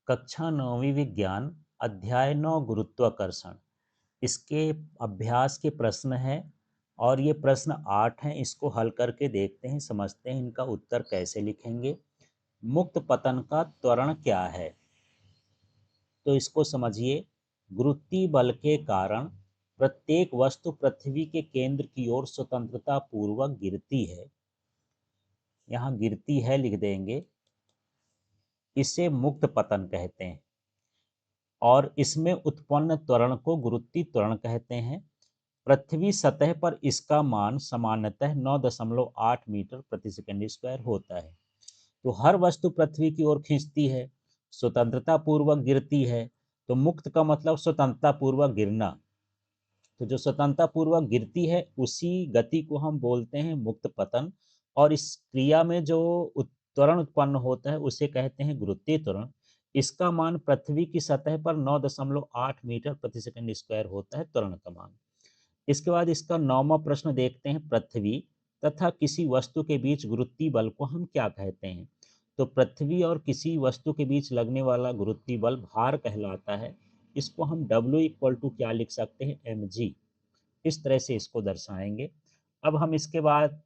कक्षा 9वीं विज्ञान अध्याय 9 गुरुत्वाकर्षण। इसके अभ्यास के प्रश्न है और ये प्रश्न 8 हैं। इसको हल करके देखते हैं, समझते हैं इनका उत्तर कैसे लिखेंगे। मुक्त पतन का त्वरण क्या है? तो इसको समझिए। गुरुत्वीय बल के कारण प्रत्येक वस्तु पृथ्वी के केंद्र की ओर स्वतंत्रता पूर्वक गिरती है। यहाँ गिरती है लिख देंगे। इसे मुक्त पतन कहते हैं और इसमें उत्पन्न त्वरण को गुरुत्वीय त्वरण कहते हैं। पृथ्वी सतह पर इसका मान सामान्यतः 9.8 मीटर प्रति सेकंड स्क्वायर होता है। तो हर वस्तु पृथ्वी की ओर खींचती है, स्वतंत्रता पूर्वक गिरती है। तो मुक्त का मतलब स्वतंत्रता पूर्वक गिरना। तो जो स्वतंत्रता पूर्वक गिरती है उसी गति को हम बोलते हैं मुक्त पतन। और इस क्रिया में जो त्वरण उत्पन्न होता है उसे कहते हैं गुरुत्वीय त्वरण। इसका मान पृथ्वी की सतह पर 9.8 मीटर प्रति सेकंड स्क्वायर होता है, त्वरण का मान। इसके बाद इसका 9वां प्रश्न देखते हैं। पृथ्वी तथा किसी वस्तु के बीच गुरुत्वीय बल को हम क्या कहते हैं? तो पृथ्वी और किसी वस्तु के बीच लगने वाला गुरुत्वीय बल भार कहलाता है। इसको हम W इक्वल टू क्या लिख सकते हैं? mg। इस तरह से इसको दर्शाएंगे। अब हम इसके बाद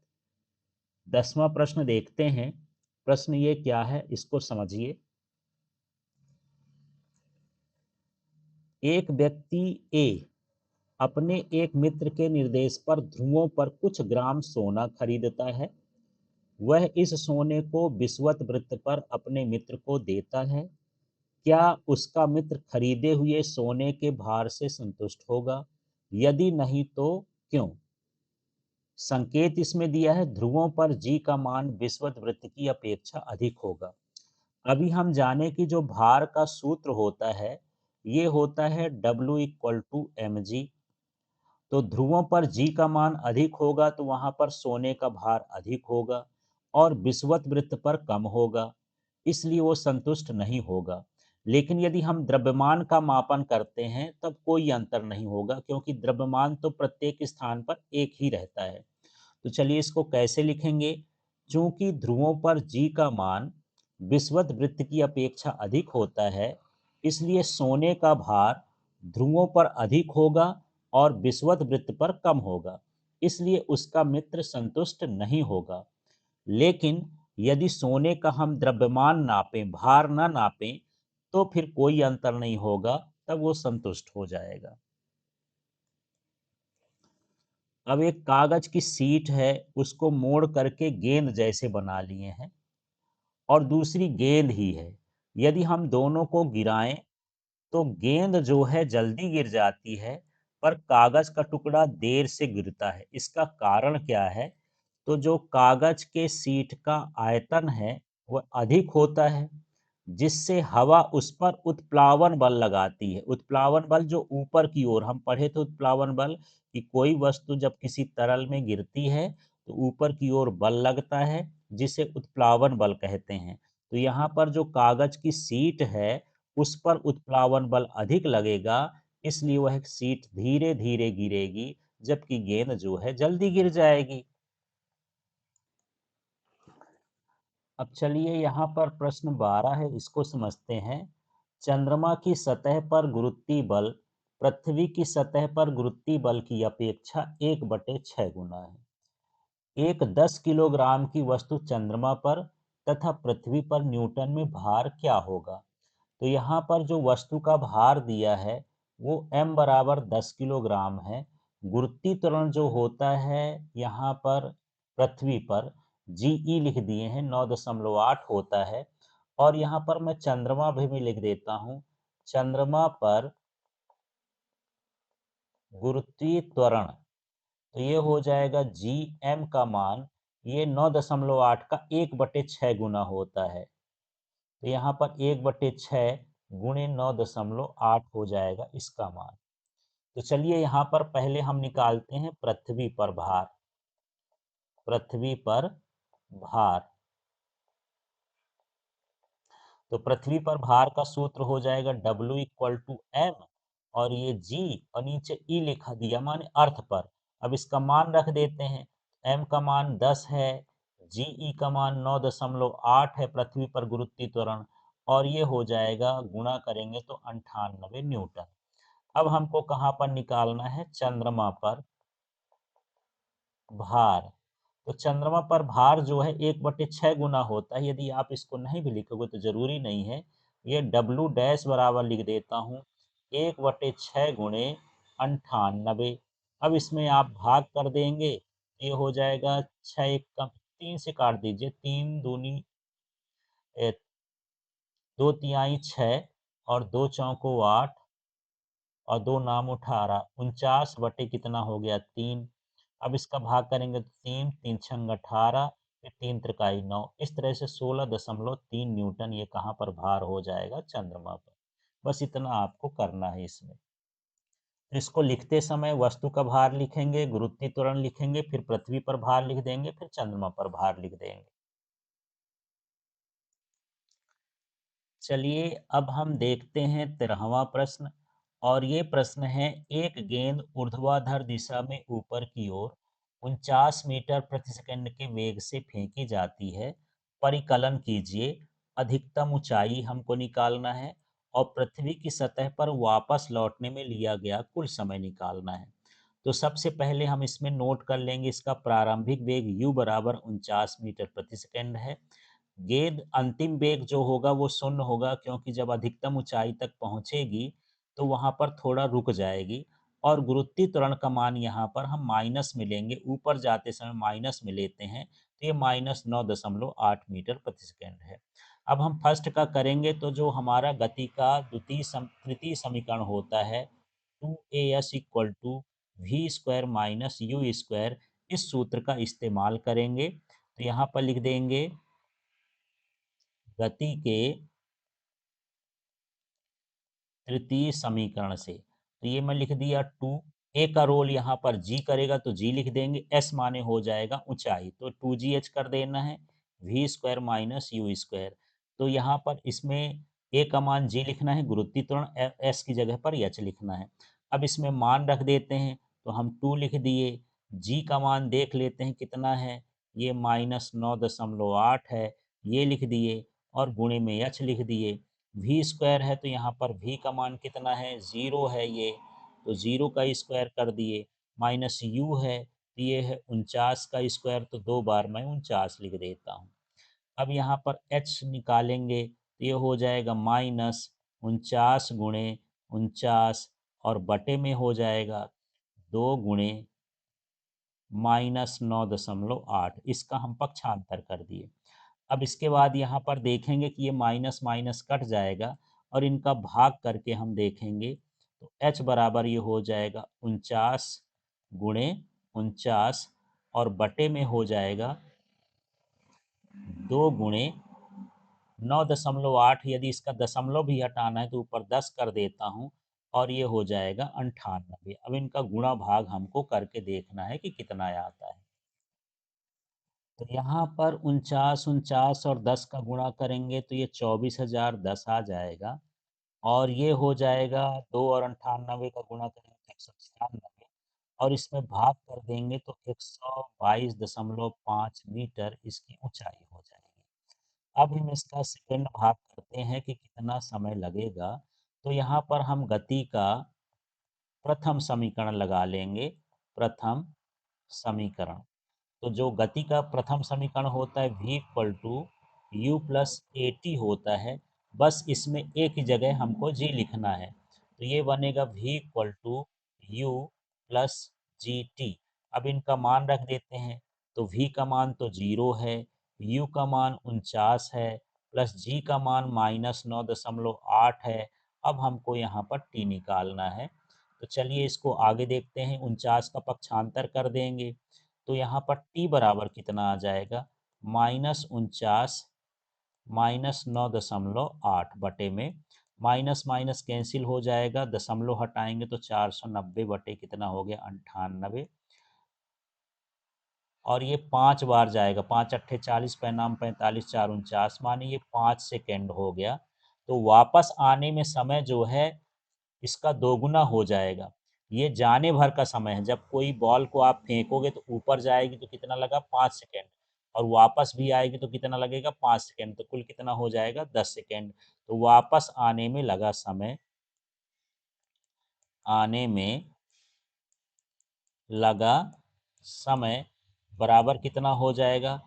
10वां प्रश्न देखते हैं। प्रश्न ये क्या है, इसको समझिए। एक व्यक्ति ए अपने एक मित्र के निर्देश पर ध्रुवों पर कुछ ग्राम सोना खरीदता है। वह इस सोने को विषुवत वृत्त पर अपने मित्र को देता है। क्या उसका मित्र खरीदे हुए सोने के भार से संतुष्ट होगा? यदि नहीं तो क्यों? संकेत इसमें दिया है, ध्रुवों पर जी का मान विषुवत वृत्त की अपेक्षा अधिक होगा। अभी हम जाने कि जो भार का सूत्र होता है ये होता है W इक्वल टू mg। तो ध्रुवों पर जी का मान अधिक होगा तो वहां पर सोने का भार अधिक होगा और विषुवत वृत्त पर कम होगा, इसलिए वो संतुष्ट नहीं होगा। लेकिन यदि हम द्रव्यमान का मापन करते हैं तब कोई अंतर नहीं होगा, क्योंकि द्रव्यमान तो प्रत्येक स्थान पर एक ही रहता है। तो चलिए इसको कैसे लिखेंगे। चूंकि ध्रुवों पर जी का मान विषुवत वृत्त की अपेक्षा अधिक होता है, इसलिए सोने का भार ध्रुवों पर अधिक होगा और विषुवत वृत्त पर कम होगा, इसलिए उसका मित्र संतुष्ट नहीं होगा। लेकिन यदि सोने का हम द्रव्यमान नापें, भार ना नापें, तो फिर कोई अंतर नहीं होगा, तब वो संतुष्ट हो जाएगा। अब एक कागज की सीट है, उसको मोड़ करके गेंद जैसे बना लिए हैं और दूसरी गेंद ही है। यदि हम दोनों को गिराएं तो गेंद जो है जल्दी गिर जाती है, पर कागज का टुकड़ा देर से गिरता है। इसका कारण क्या है? तो जो कागज के सीट का आयतन है वह अधिक होता है, जिससे हवा उस पर उत्प्लावन बल लगाती है। उत्प्लावन बल जो ऊपर की ओर, हम पढ़े थे उत्प्लावन बल कि कोई वस्तु जब किसी तरल में गिरती है तो ऊपर की ओर बल लगता है, जिसे उत्प्लावन बल कहते हैं। तो यहाँ पर जो कागज की सीट है उस पर उत्प्लावन बल अधिक लगेगा, इसलिए वह सीट धीरे धीरे गिरेगी, जबकि गेंद जो है जल्दी गिर जाएगी। अब चलिए यहाँ पर प्रश्न 12 है, इसको समझते हैं। चंद्रमा की सतह पर गुरुत्वीय बल पृथ्वी की सतह पर गुरुत्वीय बल की अपेक्षा 1/6 गुना है। एक 10 किलोग्राम की वस्तु चंद्रमा पर तथा पृथ्वी पर न्यूटन में भार क्या होगा? तो यहाँ पर जो वस्तु का भार दिया है वो m बराबर 10 किलोग्राम है। गुरुत्वीय त्वरण जो होता है यहाँ पर पृथ्वी पर GE लिख दिए हैं, 9.8 होता है। और यहाँ पर मैं चंद्रमा भी मैं लिख देता हूँ। चंद्रमा पर गुरुत्वीय त्वरण तो ये हो जाएगा GM का मान, ये 9.8 का 1/6 गुना होता है। तो यहाँ पर 1/6 गुणे 9.8 हो जाएगा इसका मान। तो चलिए यहाँ पर पहले हम निकालते हैं पृथ्वी पर भार। पृथ्वी पर भार, तो पृथ्वी पर भार का सूत्र हो जाएगा W इक्वल टू M और ये G और नीचे E लिखा दिया माने अर्थ पर। अब इसका मान रख देते हैं। M का मान 10 है, GE का मान 9.8 है पृथ्वी पर गुरुत्वीय त्वरण, और ये हो जाएगा, गुणा करेंगे तो 98 न्यूटन। अब हमको कहाँ पर निकालना है? चंद्रमा पर भार। तो चंद्रमा पर भार जो है 1/6 गुना होता है। यदि आप इसको नहीं भी लिखोगे तो जरूरी नहीं है, ये डब्लू डैश बराबर लिख देता हूँ 1/6 गुणे 98। अब इसमें आप भाग कर देंगे, ये हो जाएगा 6 एक कम 3 से काट दीजिए, 3 दूनी 2 तिहाई 6 और 2 चौको 8 और 2 नाम 18, 49 बटे कितना हो गया? 3। अब इसका भाग करेंगे तो 3 3 छंग 18, फिर 3 त्रिकाई 9, इस तरह से 16.3 न्यूटन ये कहाँ पर भार हो जाएगा? चंद्रमा पर। बस इतना आपको करना है इसमें। तो इसको लिखते समय वस्तु का भार लिखेंगे, गुरुत्वीय त्वरण लिखेंगे, फिर पृथ्वी पर भार लिख देंगे, फिर चंद्रमा पर भार लिख देंगे। चलिए अब हम देखते हैं 13वां प्रश्न। और ये प्रश्न है, एक गेंद ऊर्ध्वाधर दिशा में ऊपर की ओर 49 मीटर प्रति सेकंड के वेग से फेंकी जाती है। परिकलन कीजिए। अधिकतम ऊंचाई हमको निकालना है और पृथ्वी की सतह पर वापस लौटने में लिया गया कुल समय निकालना है। तो सबसे पहले हम इसमें नोट कर लेंगे, इसका प्रारंभिक वेग u बराबर 49 मीटर प्रति सेकंड है। गेंद अंतिम वेग जो होगा वो शून्य होगा, क्योंकि जब अधिकतम ऊंचाई तक पहुंचेगी तो वहां पर थोड़ा रुक जाएगी। और गुरुत्वीय त्वरण का मान यहाँ पर हम माइनस में लेंगे, ऊपर जाते समय माइनस में लेते हैं, तो ये -9.8 मीटर प्रति सेकेंड है। अब हम फर्स्ट का करेंगे तो जो हमारा गति का तृतीय समीकरण होता है 2as equal to v square minus u square, इस सूत्र का इस्तेमाल करेंगे। तो यहाँ पर लिख देंगे गति के तृतीय समीकरण से। तो ये मैं लिख दिया 2। ए का रोल यहाँ पर जी करेगा तो जी लिख देंगे, एस माने हो जाएगा ऊंचाई, तो 2gh कर देना है, v square minus u square. तो यहाँ पर इसमें ए का मान जी लिखना है, गुरुत्वीय त्वरण एस की जगह पर एच लिखना है। अब इसमें मान रख देते हैं, तो हम 2 लिख दिए। जी का मान देख लेते हैं कितना है, ये -9.8 है, ये लिख दिए, और गुणे में एच लिख दिए। वी स्क्वायर है तो यहाँ पर वी का मान कितना है? 0 है ये, तो 0 का स्क्वायर कर दिए। माइनस यू है तो ये है 49 का स्क्वायर, तो 2 बार मैं 49 लिख देता हूँ। अब यहाँ पर एच निकालेंगे तो ये हो जाएगा -49 गुणे 49 और बटे में हो जाएगा 2 गुणे -9.8, इसका हम पक्षांतर कर दिए। अब इसके बाद यहाँ पर देखेंगे कि ये माइनस माइनस कट जाएगा और इनका भाग करके हम देखेंगे तो h बराबर ये हो जाएगा 49 गुणे 49 और बटे में हो जाएगा 2 गुणे 9.8। यदि इसका दशमलव भी हटाना है तो ऊपर 10 कर देता हूँ और ये हो जाएगा 98। अब इनका गुणा भाग हमको करके देखना है कि कितना आता है। तो यहाँ पर 49 और 10 का गुणा करेंगे तो ये 24,010 आ जाएगा। और ये हो जाएगा 2 और 98 का गुणा करेंगे तो 196, और इसमें भाग कर देंगे तो 122.5 मीटर इसकी ऊंचाई हो जाएगी। अब हम इसका सेकंड भाग करते हैं कि कितना समय लगेगा। तो यहाँ पर हम गति का प्रथम समीकरण लगा लेंगे। प्रथम समीकरण, तो जो गति का प्रथम समीकरण होता है v equal to u plus a t होता है, बस इसमें एक ही जगह हमको g लिखना है, तो ये बनेगा v equal to u plus g t. अब इनका मान रख देते हैं, तो v का मान तो 0 है, u का मान 49 है, प्लस g का मान -9.8 है। अब हमको यहाँ पर t निकालना है। तो चलिए इसको आगे देखते हैं, 49 का पक्षांतर कर देंगे तो यहाँ पर t बराबर कितना आ जाएगा? -49 -9.8 बटे में माइनस माइनस कैंसिल हो जाएगा, दशमलव हटाएंगे तो 490 बटे कितना हो गया? 98। और ये 5 बार जाएगा, 5 अट्ठे 40, पैनाम 45, 4 49, माने ये 5 सेकेंड हो गया। तो वापस आने में समय जो है इसका दोगुना हो जाएगा। ये जाने भर का समय है, जब कोई बॉल को आप फेंकोगे तो ऊपर जाएगी तो कितना लगा? 5 सेकेंड। और वापस भी आएगी तो कितना लगेगा, 5 सेकेंड, तो कुल कितना हो जाएगा, 10 सेकेंड। तो वापस आने में लगा समय, आने में लगा समय बराबर कितना हो जाएगा,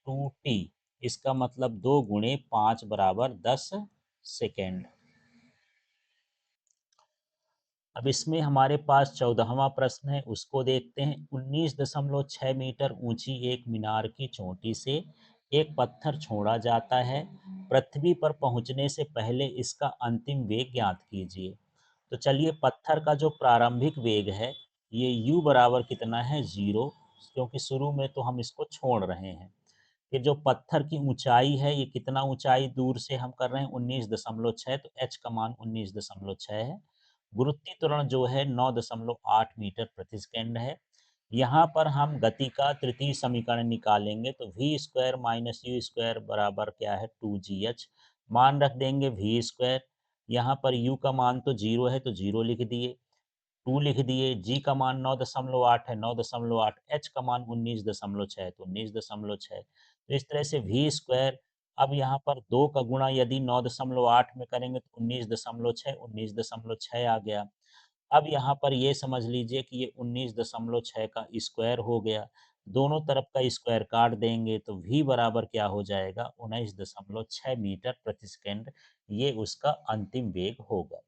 2t। इसका मतलब 2 × 5 बराबर 10 सेकेंड। अब इसमें हमारे पास 14वां प्रश्न है, उसको देखते हैं। 19.6 मीटर ऊंची एक मीनार की चोटी से एक पत्थर छोड़ा जाता है। पृथ्वी पर पहुंचने से पहले इसका अंतिम वेग ज्ञात कीजिए। तो चलिए, पत्थर का जो प्रारंभिक वेग है, ये u बराबर कितना है, 0, क्योंकि शुरू में तो हम इसको छोड़ रहे हैं। फिर जो पत्थर की ऊंचाई है, ये कितना ऊंचाई दूर से हम कर रहे हैं, 19.6, तो h का मान 19.6 है। गुरुत्वीय त्वरण जो है 9.8 मीटर प्रति सेकेंड है। यहाँ पर हम गति का तृतीय समीकरण निकालेंगे, तो v square minus u square बराबर क्या है, 2gh। मान रख देंगे वी स्क्वायर, यहाँ पर u का मान तो 0 है तो 0 लिख दिए, 2 लिख दिए, जी का मान 9.8 है, 9.8, एच का मान 19.6 तो 19.6। तो इस तरह से वी स्क्वायर, अब यहाँ पर 2 का गुणा यदि 9.8 में करेंगे तो 19.6 आ गया। अब यहाँ पर ये समझ लीजिए कि ये 19.6 का स्क्वायर हो गया। दोनों तरफ का स्क्वायर काट देंगे तो v बराबर क्या हो जाएगा, 19.6 मीटर प्रति सेकेंड। ये उसका अंतिम वेग होगा।